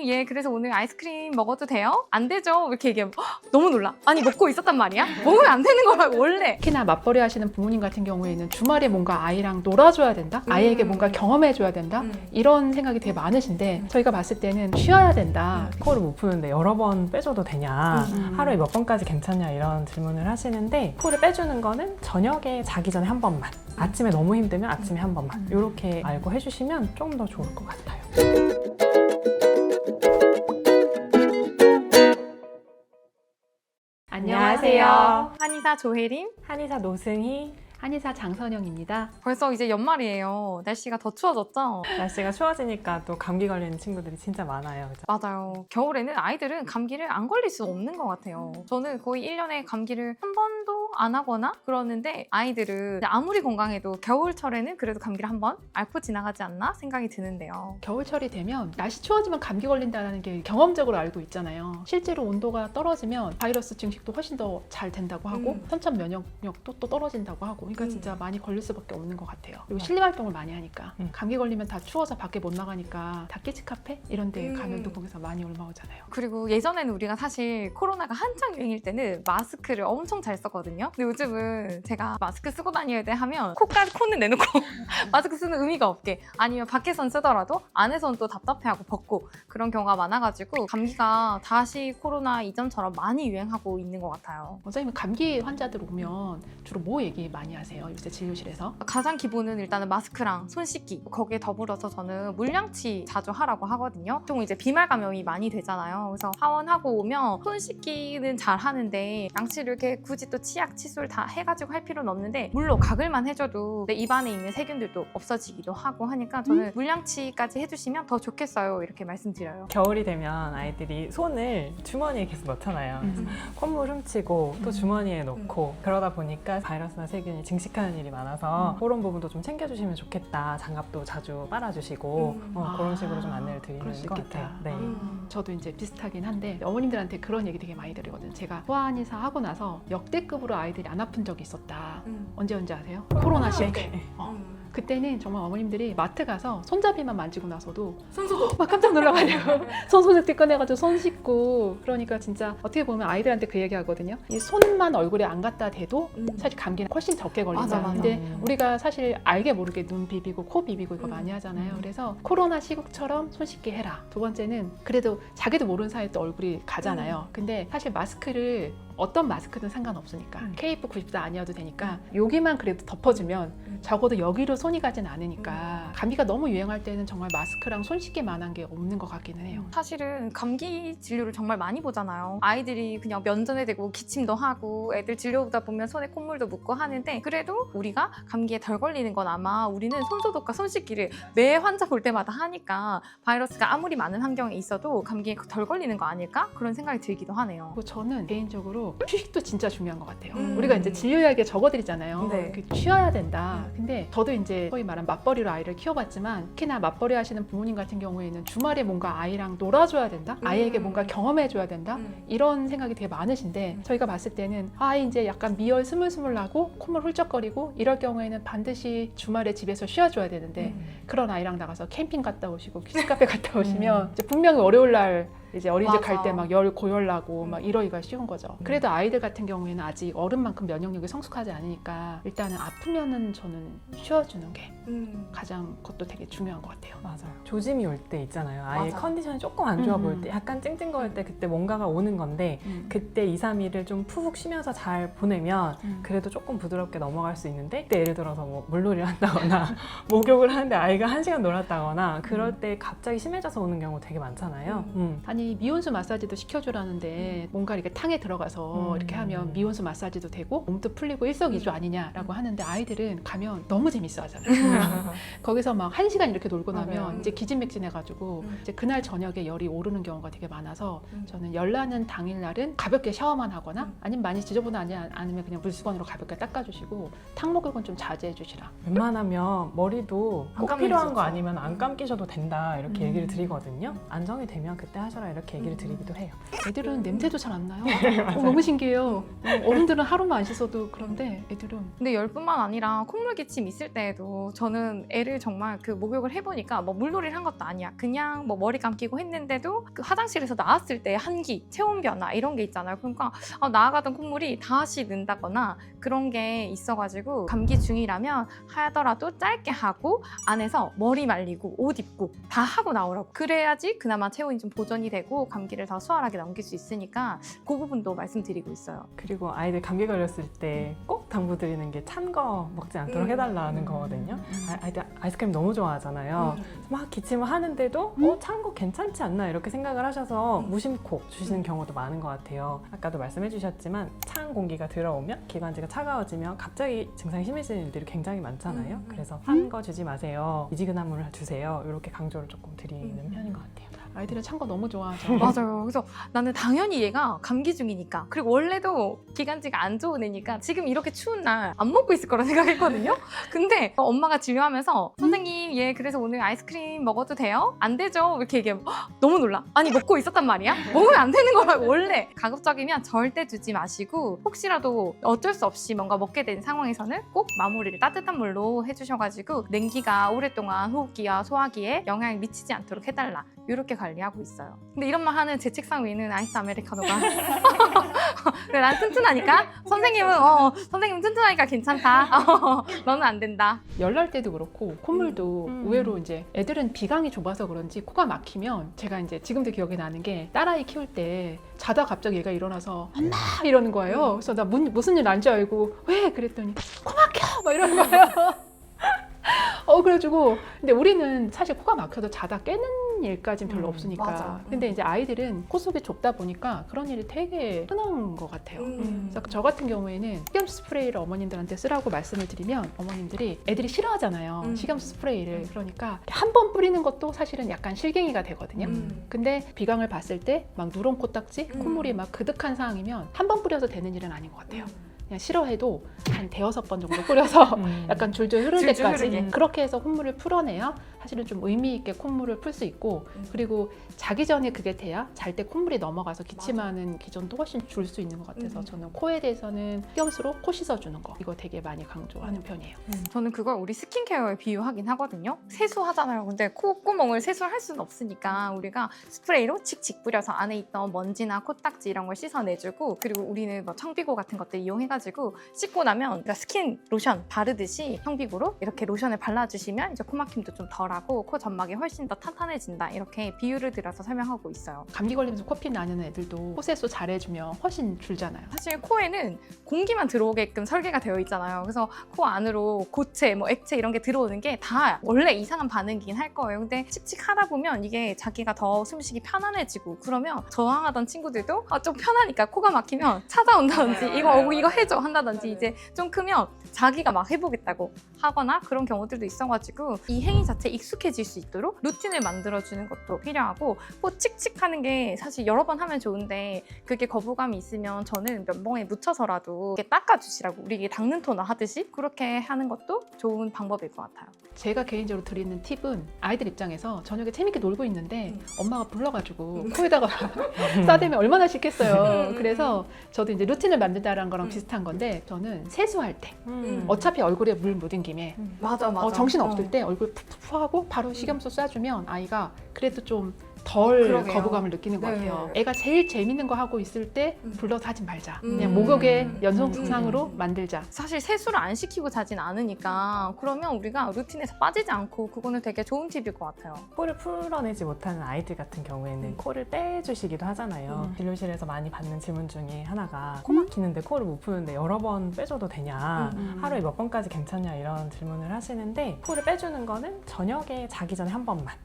선생님 얘 그래서 오늘 아이스크림 먹어도 돼요? 안 되죠? 이렇게 얘기하면 너무 놀라. 아니 먹고 있었단 말이야? 먹으면 안 되는 거라고 원래. 특히나 맞벌이 하시는 부모님 같은 경우에는 주말에 뭔가 아이랑 놀아줘야 된다? 아이에게 뭔가 경험해줘야 된다? 이런 생각이 되게 많으신데 저희가 봤을 때는 쉬어야 된다. 코를 못 푸는데 여러 번 빼줘도 되냐, 하루에 몇 번까지 괜찮냐 이런 질문을 하시는데, 코를 빼주는 거는 저녁에 자기 전에 한 번만, 아침에 너무 힘들면 아침에 한 번만, 이렇게 알고 해주시면 좀 더 좋을 것 같아요. 안녕하세요. 한의사 조혜림. 한의사 노승희. 한의사 장선영입니다. 벌써 이제 연말이에요. 날씨가 더 추워졌죠? 날씨가 추워지니까 또 감기 걸리는 친구들이 진짜 많아요. 그죠? 맞아요. 겨울에는 아이들은 감기를 안 걸릴 수 없는 것 같아요. 저는 거의 1년에 감기를 한 번도 안 하거나 그러는데 아이들은 아무리 건강해도 겨울철에는 그래도 감기를 한 번 앓고 지나가지 않나 생각이 드는데요. 겨울철이 되면 날씨 추워지면 감기 걸린다는 게 경험적으로 알고 있잖아요. 실제로 온도가 떨어지면 바이러스 증식도 훨씬 더 잘 된다고 하고 선천 면역력도 또 떨어진다고 하고, 그러니까 진짜 많이 걸릴 수밖에 없는 것 같아요. 그리고 실내 활동을 많이 하니까 감기 걸리면 다 추워서 밖에 못 나가니까 닭기치 카페 이런 데 가면 또 거기서 많이 올라오잖아요. 그리고 예전에는 우리가 사실 코로나가 한창 유행일 때는 마스크를 엄청 잘 썼거든요. 근데 요즘은 제가 마스크 쓰고 다녀야 돼 하면 코는 내놓고 마스크 쓰는 의미가 없게, 아니면 밖에선 쓰더라도 안에선 또 답답해하고 벗고 그런 경우가 많아가지고 감기가 다시 코로나 이전처럼 많이 유행하고 있는 것 같아요. 원장님은 감기 환자들 오면 주로 뭐 얘기 많이 하세요? 요새 진료실에서? 가장 기본은 일단은 마스크랑 손 씻기, 거기에 더불어서 저는 물량치 자주 하라고 하거든요. 보통 이제 비말 감염이 많이 되잖아요. 그래서 하원하고 오면 손 씻기는 잘 하는데 양치를 이렇게 굳이 또 치약, 칫솔 다 해가지고 할 필요는 없는데, 물로 가글만 해줘도 내 입안에 있는 세균들도 없어지기도 하고 하니까 저는 물량치까지 해주시면 더 좋겠어요, 이렇게 말씀드려요. 겨울이 되면 아이들이 손을 주머니에 계속 넣잖아요. 콧물 훔치고 또 주머니에 넣고 그러다 보니까 바이러스나 세균이 증식하는 일이 많아서 그런 부분도 좀 챙겨주시면 좋겠다. 장갑도 자주 빨아주시고 그런 식으로 좀 안내를 그럴 드리는 수 것 있겠다. 같아요. 네. 저도 이제 비슷하긴 한데 어머님들한테 그런 얘기 되게 많이 드리거든요. 제가 소아한의사 하고 나서 역대급으로 아이들이 안 아픈 적이 있었다. 언제 아세요? 코로나 시국에. 그때는 정말 어머님들이 마트 가서 손잡이만 만지고 나서도 손소독 막 깜짝 놀라가지고 손 소독제 꺼내가지고 손 씻고, 그러니까 진짜 어떻게 보면 아이들한테 그 얘기 하거든요. 이 손만 얼굴에 안 갖다 대도 사실 감기는 훨씬 적게 걸린다. 맞아. 근데 우리가 사실 알게 모르게 눈 비비고 코 비비고 이거 많이 하잖아요. 그래서 코로나 시국처럼 손 씻게 해라. 두 번째는 그래도 자기도 모르는 사이에 또 얼굴이 가잖아요. 근데 사실 마스크를 어떤 마스크든 상관없으니까 KF94 아니어도 되니까 여기만 그래도 덮어주면 적어도 여기로 손이 가진 않으니까, 감기가 너무 유행할 때는 정말 마스크랑 손 씻기만한 게 없는 것 같기는 해요. 사실은 감기 진료를 정말 많이 보잖아요. 아이들이 그냥 면전에 대고 기침도 하고 애들 진료보다 보면 손에 콧물도 묻고 하는데, 그래도 우리가 감기에 덜 걸리는 건 아마 우리는 손소독과 손 씻기를 매 환자 볼 때마다 하니까 바이러스가 아무리 많은 환경에 있어도 감기에 덜 걸리는 거 아닐까? 그런 생각이 들기도 하네요. 그리고 저는 개인적으로 휴식도 진짜 중요한 것 같아요. 우리가 이제 진료 이야기에 적어드리잖아요. 네. 쉬어야 된다. 근데 저도 이제 소위 말한 맞벌이로 아이를 키워봤지만, 특히나 맞벌이 하시는 부모님 같은 경우에는 주말에 뭔가 아이랑 놀아줘야 된다? 아이에게 뭔가 경험해줘야 된다? 이런 생각이 되게 많으신데, 저희가 봤을 때는 아이 이제 약간 미열 스물스물하고 콧물 훌쩍거리고 이럴 경우에는 반드시 주말에 집에서 쉬어줘야 되는데, 그런 아이랑 나가서 캠핑 갔다 오시고 키즈카페 갔다 오시면 이제 분명히 월요일 날 이제 어린이집 맞아. 갈 때 막 열 고열나고 막 이러기가 쉬운 거죠. 그래도 아이들 같은 경우에는 아직 어른만큼 면역력이 성숙하지 않으니까 일단은 아프면은 저는 쉬어주는 게 가장 그것도 되게 중요한 것 같아요. 맞아요. 조짐이 올 때 있잖아요. 아이 맞아. 컨디션이 조금 안 좋아 보일 때, 약간 찡찡거릴 때 그때 뭔가가 오는 건데 그때 2, 3일을 좀 푹 쉬면서 잘 보내면 그래도 조금 부드럽게 넘어갈 수 있는데, 그때 예를 들어서 뭐 물놀이를 한다거나 목욕을 하는데 아이가 1시간 놀았다거나 그럴 때 갑자기 심해져서 오는 경우 되게 많잖아요. 아니 미온수 마사지도 시켜주라는데 뭔가 이렇게 탕에 들어가서 이렇게 하면 미온수 마사지도 되고 몸도 풀리고 일석이조 아니냐라고 하는데, 아이들은 가면 너무 재밌어 하잖아요. 거기서 막 1시간 이렇게 놀고 나면 이제 기진맥진해가지고 이제 그날 저녁에 열이 오르는 경우가 되게 많아서 저는 열 나는 당일날은 가볍게 샤워만 하거나 아니면 많이 지저분하지 않으면 그냥 물수건으로 가볍게 닦아주시고 탕 목욕은 좀 자제해 주시라. 웬만하면 머리도 안 꼭 감기면 필요한 거 좋죠. 아니면 안 감기셔도 된다 이렇게 얘기를 드리거든요. 안정이 되면 그때 하셔라 이렇게 얘기를 드리기도 해요. 애들은 냄새도 잘 안 나요. 너무 신기해요. 어른들은 하루만 안 씻어도 그런데 애들은 근데 열뿐만 아니라 콧물 기침 있을 때에도 저는 애를 정말 그 목욕을 해보니까 뭐 물놀이를 한 것도 아니야. 그냥 뭐 머리 감기고 했는데도 그 화장실에서 나왔을 때 한기, 체온 변화 이런 게 있잖아요. 그러니까 나아가던 콧물이 다시 는다거나 그런 게 있어가지고 감기 중이라면 하더라도 짧게 하고 안에서 머리 말리고 옷 입고 다 하고 나오라고. 그래야지 그나마 체온이 좀 보존이 되고 감기를 더 수월하게 넘길 수 있으니까 그 부분도 말씀드리고 있어요. 그리고 아이들 감기 걸렸을 때 꼭 당부드리는 게 찬 거 먹지 않도록 해달라는 거거든요. 아이들 아이스크림 너무 좋아하잖아요. 막 기침을 하는데도 찬 거 괜찮지 않나 이렇게 생각을 하셔서 무심코 주시는 경우도 많은 것 같아요. 아까도 말씀해 주셨지만 찬 공기가 들어오면 기관지가 차가워지면 갑자기 증상이 심해지는 일들이 굉장히 많잖아요. 그래서 찬 거 주지 마세요. 미지근한 물을 주세요. 이렇게 강조를 조금 드리는 편인 것 같아요. 아이들은 찬 거 너무 좋아하죠. 맞아요. 그래서 나는 당연히 얘가 감기 중이니까, 그리고 원래도 기관지가 안 좋은 애니까 지금 이렇게 추운 날 안 먹고 있을 거라 생각했거든요. 근데 엄마가 진료하면서 선생님 얘 그래서 오늘 아이스크림 먹어도 돼요? 안 되죠? 이렇게 얘기하면 너무 놀라. 아니 먹고 있었단 말이야? 먹으면 안 되는 거라고. 원래 가급적이면 절대 주지 마시고 혹시라도 어쩔 수 없이 뭔가 먹게 된 상황에서는 꼭 마무리를 따뜻한 물로 해주셔가지고 냉기가 오랫동안 호흡기와 소화기에 영향을 미치지 않도록 해달라. 이렇게 관리하고 있어요. 근데 이런 말 하는 제 책상 위에는 아이스 아메리카노가 그래, 난 튼튼하니까 선생님은 튼튼하니까 괜찮다. 너는 안 된다. 열 날 때도 그렇고 콧물도 의외로 이제 애들은 비강이 좁아서 그런지 코가 막히면 제가 이제 지금도 기억이 나는 게 딸아이 키울 때 자다 갑자기 얘가 일어나서 엄마 이러는 거예요. 그래서 나 무슨 일 난 줄 알고 왜 그랬더니 코 막혀 막 이러는 거예요. 그래가지고 근데 우리는 사실 코가 막혀도 자다 깨는 일까지는 별로 없으니까. 맞아. 근데 이제 아이들은 코 속이 좁다 보니까 그런 일이 되게 흔한 것 같아요. 그래서 저 같은 경우에는 식염수 스프레이를 어머님들한테 쓰라고 말씀을 드리면 어머님들이 애들이 싫어하잖아요. 식염수 스프레이를. 그러니까 한 번 뿌리는 것도 사실은 약간 실갱이가 되거든요. 근데 비강을 봤을 때 막 누런 코딱지, 콧물이 막 그득한 상황이면 한 번 뿌려서 되는 일은 아닌 것 같아요. 그냥 싫어해도 한 대여섯 번 정도 뿌려서 약간 줄줄 흐를 줄줄 때까지 흐르게. 그렇게 해서 콧물을 풀어내야 사실은 좀 의미 있게 콧물을 풀 수 있고 그리고 자기 전에 그게 돼야 잘 때 콧물이 넘어가서 기침하는 기전도 훨씬 줄 수 있는 것 같아서 저는 코에 대해서는 식염수로 코 씻어주는 거 이거 되게 많이 강조하는 편이에요. 저는 그걸 우리 스킨케어에 비유하긴 하거든요. 세수하잖아요. 근데 콧구멍을 세수를 할 수는 없으니까 우리가 스프레이로 칙칙 뿌려서 안에 있던 먼지나 코딱지 이런 걸 씻어내주고, 그리고 우리는 뭐 청비고 같은 것들 이용해가지고 씻고 나면 그러니까 스킨 로션 바르듯이 청비고로 이렇게 로션을 발라주시면 이제 코막힘도 좀 덜하고 코 점막이 훨씬 더 탄탄해진다. 이렇게 비유를 들어서 설명하고 있어요. 감기 걸리면서 코피 나는 애들도 코 세수 잘해주면 훨씬 줄잖아요. 사실 코에는 공기만 들어오게끔 설계가 되어 있잖아요. 그래서 코 안으로 고체, 뭐 액체 이런 게 들어오는 게 다 원래 이상한 반응이긴 할 거예요. 근데 칙칙하다 보면 이게 자기가 더 숨쉬기 편안해지고, 그러면 저항하던 친구들도 좀 편하니까 코가 막히면 찾아온다든지 이거 해줘 한다든지 이제 좀 크면 자기가 막 해보겠다고 하거나 그런 경우들도 있어가지고 이 행위 자체에 익숙해질 수 있도록 루틴을 만들어주는 것도 필요하고, 코 칙칙하는 게 사실 여러 번 하면 좋은데 그게 거부감이 있으면 저는 면봉에 묻혀서라도 이렇게 닦아주시라고, 우리 이게 닦는 토너 하듯이 그렇게 하는 것도 좋은 방법일 것 같아요. 제가 개인적으로 드리는 팁은 아이들 입장에서 저녁에 재밌게 놀고 있는데 엄마가 불러가지고 코에다가 싸대면 얼마나 싫겠어요. 그래서 저도 이제 루틴을 만든다는 거랑 비슷한 건데 저는 세수할 때 어차피 얼굴에 물 묻은 김에 맞아. 정신 없을 때 얼굴 푹푹 하고 바로 식염수 쏴주면 아이가 그래도 좀 덜 그러게요. 거부감을 느끼는 것 네. 같아요. 애가 제일 재밌는 거 하고 있을 때 불러서 하지 말자. 그냥 음. 목욕의 연속상으로 만들자. 사실 세수를 안 시키고 자진 않으니까 그러면 우리가 루틴에서 빠지지 않고 그거는 되게 좋은 팁일 것 같아요. 코를 풀어내지 못하는 아이들 같은 경우에는 코를 빼주시기도 하잖아요. 진료실에서 많이 받는 질문 중에 하나가 코 막히는데 코를 못 푸는데 여러 번 빼줘도 되냐, 하루에 몇 번까지 괜찮냐 이런 질문을 하시는데, 코를 빼주는 거는 저녁에 자기 전에 한 번만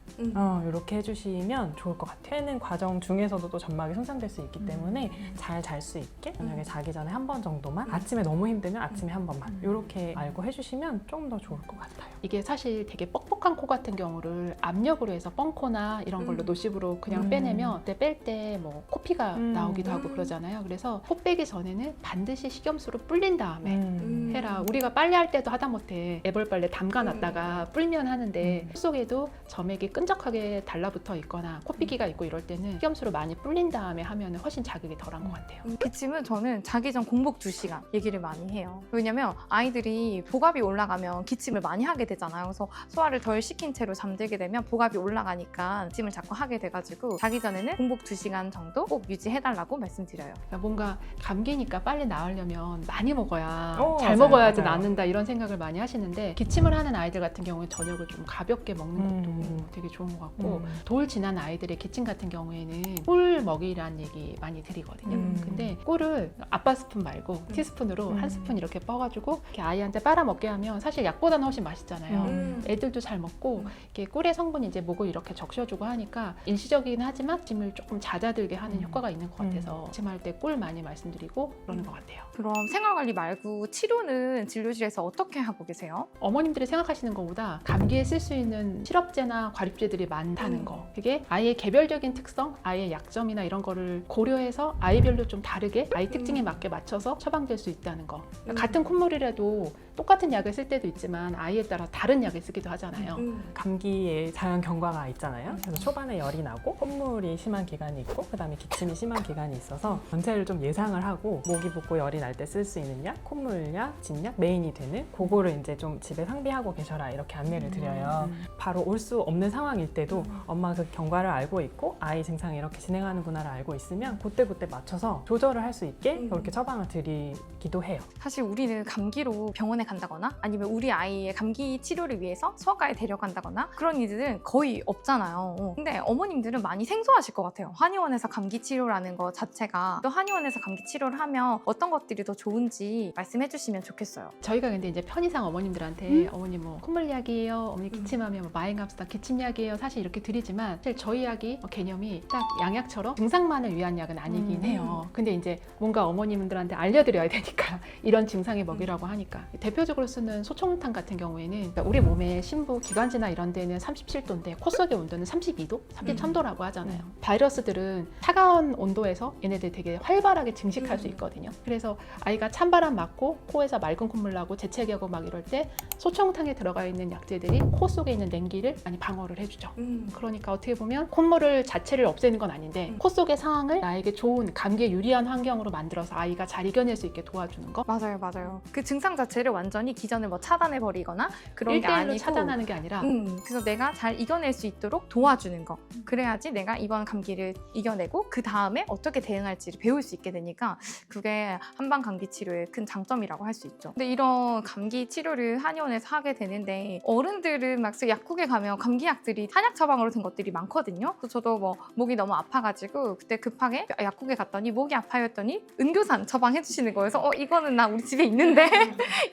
이렇게 해주시면 좋을 것 같아요. 빼는 과정 중에서도 또 점막이 손상될 수 있기 때문에 잘 잘 수 있게 저녁에 자기 전에 한 번 정도만, 아침에 너무 힘들면 아침에 한 번만 이렇게 알고 해주시면 좀 더 좋을 것 같아요. 이게 사실 되게 뻑뻑한 코 같은 경우를 압력으로 해서 뻥코나 이런 걸로 노십으로 그냥 빼내면 그때 뺄 때 뭐 코피가 나오기도 하고 그러잖아요. 그래서 코 빼기 전에는 반드시 식염수로 불린 다음에 해라. 우리가 빨래할 때도 하다못해 애벌 빨래 담가놨다가 불면 하는데 코 속에도 점액이 끈적하게 달라붙어 있거나 코피기가 있고 이럴 때는 식염수로 많이 불린 다음에 하면 훨씬 자극이 덜한 것 같아요. 기침은 저는 자기 전 공복 2시간 얘기를 많이 해요. 왜냐면 아이들이 복압이 올라가면 기침을 많이 하게 되잖아요. 그래서 소화를 덜 시킨 채로 잠들게 되면 복압이 올라가니까 기침을 자꾸 하게 돼가지고 자기 전에는 공복 2시간 정도 꼭 유지해달라고 말씀드려요. 그러니까 뭔가 감기니까 빨리 나으려면 많이 먹어야 맞아요, 잘 먹어야지 맞아요. 낫는다 이런 생각을 많이 하시는데 기침을 하는 아이들 같은 경우에 저녁을 좀 가볍게 먹는 것도 되게 좋은 것 같고 돌 지난 아이들의 기침 같은 경우에는 꿀 먹이라는 얘기 많이 드리거든요. 근데 꿀을 아빠 스푼 말고 티스푼으로 한 스푼 이렇게 떠가지고 이렇게 아이한테 빨아먹게 하면 사실 약보다는 훨씬 맛있잖아요. 애들도 잘 먹고 이렇게 꿀의 성분이 이제 목을 이렇게 적셔주고 하니까 일시적이긴 하지만 기침을 조금 잦아들게 하는 효과가 있는 것 같아서 기침할 때 꿀 많이 말씀드리고 그러는 것 같아요. 그럼 생활관리 말고 치료는 진료실에서 어떻게 하고 계세요? 어머님들이 생각하시는 것보다 감기에 쓸 수 있는 시럽제나 과립제들이 많다는 거, 그게 아이의 개별적인 특성, 아이의 약점이나 이런 거를 고려해서 아이별로 좀 다르게 아이 특징에 맞게 맞춰서 처방될 수 있다는 거. 같은 콧물이라도 똑같은 약을 쓸 때도 있지만 아이에 따라 다른 약을 쓰기도 하잖아요. 감기에 자연 경과가 있잖아요. 그래서 초반에 열이 나고 콧물이 심한 기간이 있고 그다음에 기침이 심한 기간이 있어서 전체를 좀 예상을 하고 목이 붓고 열이 날 때 쓸 수 있는 약, 콧물약, 진약, 메인이 되는 그거를 이제 좀 집에 상비하고 계셔라 이렇게 안내를 드려요. 바로 올 수 없는 상황일 때도 엄마 그 경과를 알고 있고 아이 증상이 이렇게 진행하는구나를 알고 있으면 그때 맞춰서 조절을 할 수 있게 그렇게 처방을 드리기도 해요. 사실 우리는 감기로 병원에 간다거나 아니면 우리 아이의 감기 치료를 위해서 소아과에 데려간다거나 그런 일들은 거의 없잖아요. 근데 어머님들은 많이 생소하실 것 같아요. 한의원에서 감기 치료라는 것 자체가 또 한의원에서 감기 치료를 하면 어떤 것들이 더 좋은지 말씀해 주시면 좋겠어요. 저희가 근데 이제 편의상 어머님들한테 어머니 뭐 콧물약이에요, 어머니 기침하면 뭐 마행갑수다 기침약이에요 사실 이렇게 드리지만 사실 저희 약이 개념이 딱 양약처럼 증상만을 위한 약은 아니긴 해요. 근데 이제 뭔가 어머님들한테 알려드려야 되니까 이런 증상에 먹이라고 하니까 대표적으로 쓰는 소청탕 같은 경우에는 그러니까 우리 몸의 심부 기관지나 이런 데는 37도인데 코 속의 온도는 32도, 33도라고 하잖아요. 바이러스들은 차가운 온도에서 얘네들 되게 활발하게 증식할 수 있거든요. 그래서 아이가 찬바람 맞고 코에서 맑은 콧물 나고 재채기하고 막 이럴 때 소청탕에 들어가 있는 약재들이 코 속에 있는 냉기를 많이 방어를 해주죠. 그러니까 어떻게 보면 콧물을 자체를 없애는 건 아닌데 코 속의 상황을 나에게 좋은 감기에 유리한 환경으로 만들어서 아이가 잘 이겨낼 수 있게 도와주는 거. 맞아요. 그 증상 자체를 완전히 기전을 뭐 차단해 버리거나 그런 게 1대1로 아니고 차단하는 게 아니라 그래서 내가 잘 이겨낼 수 있도록 도와주는 거. 그래야지 내가 이번 감기를 이겨내고 그 다음에 어떻게 대응할지를 배울 수 있게 되니까 그게 한방 감기 치료의 큰 장점이라고 할 수 있죠. 근데 이런 감기 치료를 한의원에서 하게 되는데 어른들은 막 약국에 가면 감기약들이 한약 처방으로 된 것들이 많거든요. 그래서 저도 뭐 목이 너무 아파가지고 그때 급하게 약국에 갔더니 목이 아파요 했더니 은교산 처방해 주시는 거여서 이거는 나 우리 집에 있는데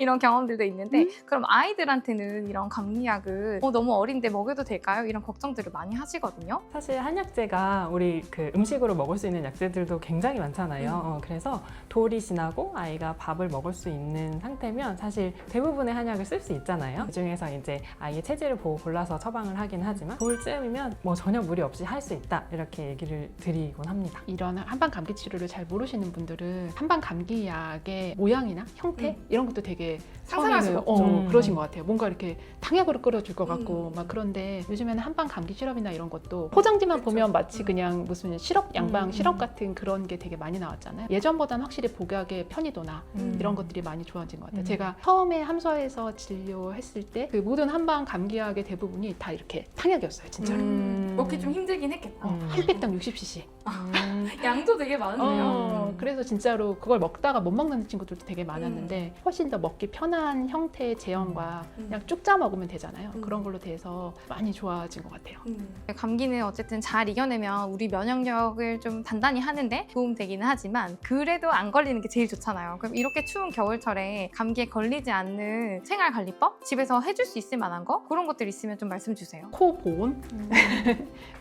이런 경험들도 있는데 그럼 아이들한테는 이런 감기약을 너무 어린데 먹여도 될까요? 이런 걱정들을 많이 하시거든요. 사실 한약재가 우리 그 음식으로 먹을 수 있는 약재들도 굉장히 많잖아요. 그래서 돌이 지나고 아이가 밥을 먹을 수 있는 상태면 사실 대부분의 한약을 쓸 수 있잖아요. 그중에서 이제 아이의 체질을 보고 골라서 처방을 하긴 하지만 돌쯤이면 뭐 전혀 무리 없이 할 수 있다 이렇게 얘기를 드리곤 합니다. 이런 한방 감기 치료를 잘 모르시는 분들은 한방 감기약의 모양이나 형태 이런 것도 되게 상상할 수가 처음에는 없죠. 그러신 것 같아요. 뭔가 이렇게 탕약으로 끓여줄 것 같고 막 그런데 요즘에는 한방 감기 시럽이나 이런 것도 포장지만 보면 마치 그냥 무슨 시럽 양방 시럽 같은 그런 게 되게 많이 나왔잖아요. 예전보다는 확실히 복약의 편의도나 이런 것들이 많이 좋아진 것 같아요. 제가 처음에 함서에서 진료했을 때 그 모든 한방 감기약의 대부분이 다 이렇게 탕약이었어요, 진짜로. 먹기 좀 힘들긴 했겠다. 한 팩당 60cc. 양도 되게 많네요. 그래서 진짜로 그걸 먹다가 못 먹는 친구들도 되게 많았는데 훨씬 더 먹기 편한 형태의 제형과 그냥 쭉 짜 먹으면 되잖아요. 그런 걸로 돼서 많이 좋아진 것 같아요. 감기는 어쨌든 잘 이겨내면 우리 면역력을 좀 단단히 하는데 도움되기는 하지만 그래도 안 걸리는 게 제일 좋잖아요. 그럼 이렇게 추운 겨울철에 감기에 걸리지 않는 생활관리법? 집에서 해줄 수 있을 만한 거? 그런 것들 있으면 좀 말씀 주세요. 코 보온,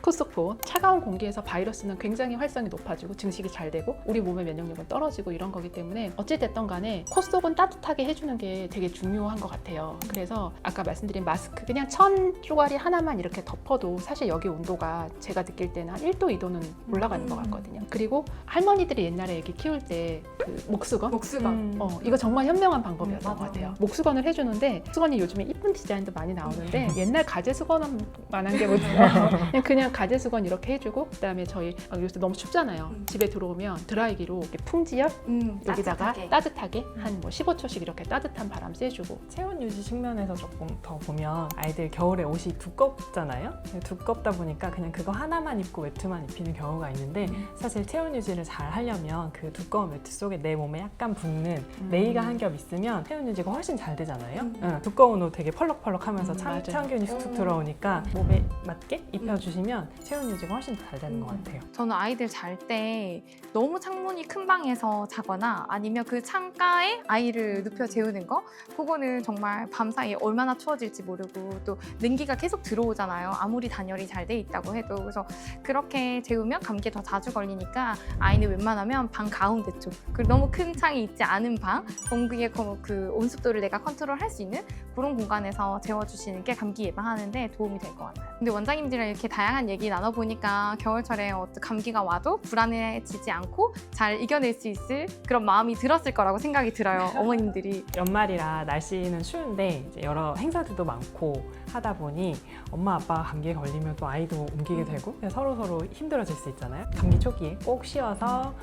코 속 보온. 차가운 공기에서 바이러스는 굉장히 활성이 높아지고 증식이 잘 되고 우리 몸의 면역력은 떨어지고 이런 거기 때문에 어찌됐든 간에 코 속은 따뜻하게 해주는 게 게 되게 중요한 것 같아요. 그래서 아까 말씀드린 마스크 그냥 천 쪼가리 하나만 이렇게 덮어도 사실 여기 온도가 제가 느낄 때는 한 1도, 2도는 올라가는 것 같거든요. 그리고 할머니들이 옛날에 애기 키울 때 그 목수건? 목수건. 이거 정말 현명한 방법이었던 것 맞아요. 같아요. 목수건을 해주는데 목수건이 요즘에 이쁜 디자인도 많이 나오는데 옛날 가재 수건만한 게 뭐죠? 그냥 가재 수건 이렇게 해주고 그다음에 저희 요새 너무 춥잖아요. 집에 들어오면 드라이기로 이렇게 풍지열 여기다가 따뜻하게 한 뭐 15초씩 이렇게 따뜻한 바람 쐬주고. 체온 유지 측면에서 조금 더 보면 아이들 겨울에 옷이 두껍잖아요. 두껍다 보니까 그냥 그거 하나만 입고 외투만 입히는 경우가 있는데 사실 체온 유지를 잘 하려면 그 두꺼운 외투 속에 내 몸에 약간 붙는 레이가 한 겹 있으면 체온 유지가 훨씬 잘 되잖아요. 두꺼운 옷 되게 펄럭펄럭하면서 맞아요. 찬기운이 툭툭 들어오니까 몸에 맞게 입혀주시면 체온 유지가 훨씬 잘 되는 것 같아요. 저는 아이들 잘 때 너무 창문이 큰 방에서 자거나 아니면 그 창가에 아이를 눕혀 재우는 거 그거는 정말 밤사이에 얼마나 추워질지 모르고 또 냉기가 계속 들어오잖아요. 아무리 단열이 잘 돼 있다고 해도. 그래서 그렇게 재우면 감기에 더 자주 걸리니까 아이는 웬만하면 방 가운데 쪽 그리고 너무 큰 창이 있지 않은 방 공기의 그 온습도를 내가 컨트롤할 수 있는 그런 공간에서 재워주시는 게 감기 예방하는데 도움이 될 것 같아요. 근데 원장님들이랑 이렇게 다양한 얘기 나눠보니까 겨울철에 감기가 와도 불안해지지 않고 잘 이겨낼 수 있을 그런 마음이 들었을 거라고 생각이 들어요. 어머님들이. 연말이라 날씨는 추운데 이제 여러 행사들도 많고 하다 보니 엄마 아빠가 감기에 걸리면 또 아이도 옮기게 되고 서로 힘들어질 수 있잖아요. 감기 초기에 꼭 쉬어서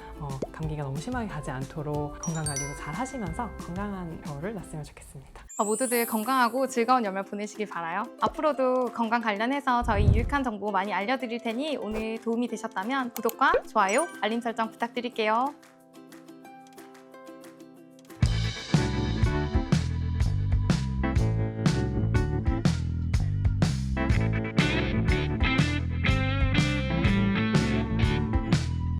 감기가 너무 심하게 가지 않도록 건강관리도 잘 하시면서 건강한 겨울을 났으면 좋겠습니다. 모두들 건강하고 즐거운 연말 보내시길 바라요. 앞으로도 건강 관련해서 저희 유익한 정보 많이 알려드릴 테니 오늘 도움이 되셨다면 구독과 좋아요, 알림 설정 부탁드릴게요.